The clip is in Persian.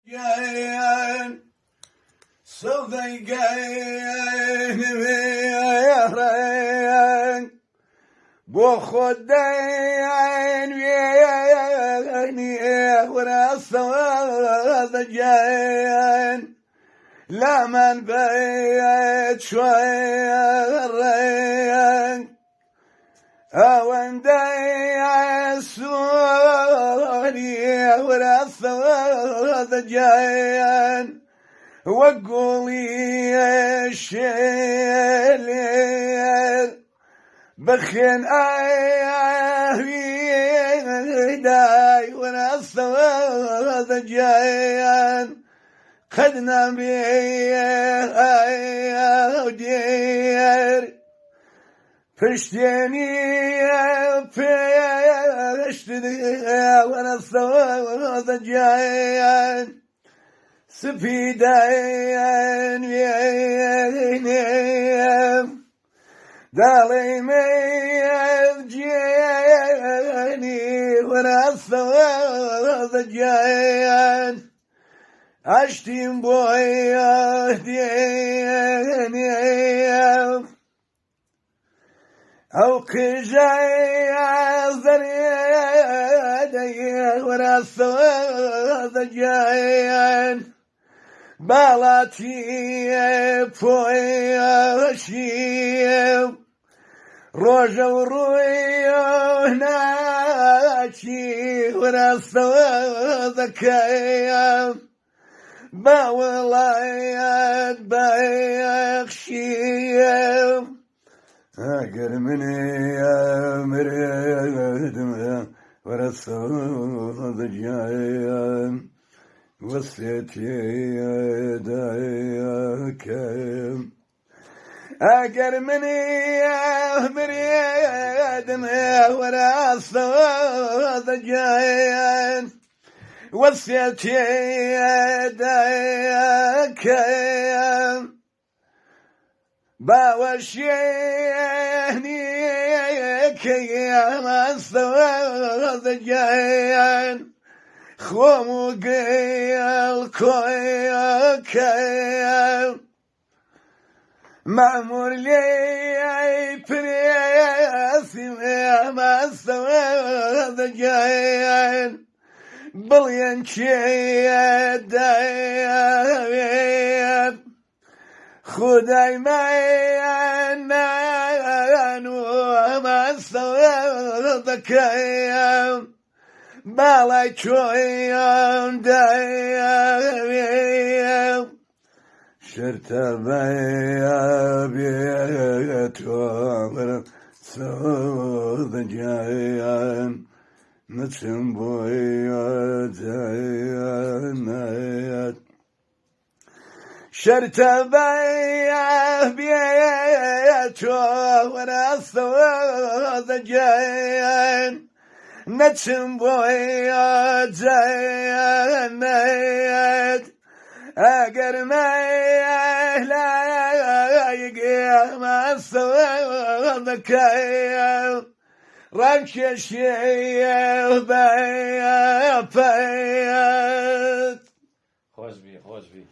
Gain, so they gain بخدين ويعني وراسه جاين لا من بيت شويرين أوان داي سوري وراسه جاين وقولي الشيل بخين داي ونصوذ جايان قد نبي ودير فشتيني فشتني ونصوذ جايان سبيدين وينيم دالي ميد جيني ونصوذ جاين عشتين بويا ديني أو كجاي زريدي ونصوذ جاين بالاتي بويا شيم روجا ورويا هناكي وراسو ذكايا باولايات بايخشيم اقر مني يا مريدم وراسو ذجايا وصيتي دايكم أقر مني مريد وراسه جاين وصيتي دايكم باوشيني كيما صوذ جاين خومو قيل كويا كيل معمور لي برياسي ما سوى جاين بلين شي دايب خداي معي وما سوى كيم بالای چویم دایم شرط بیت و سود جایم نتیم باید نیت شرط بیت و سود جایم نتیم باید زنید اگر مهلایگیم از سوالکیم رنگشیم باید خوش بی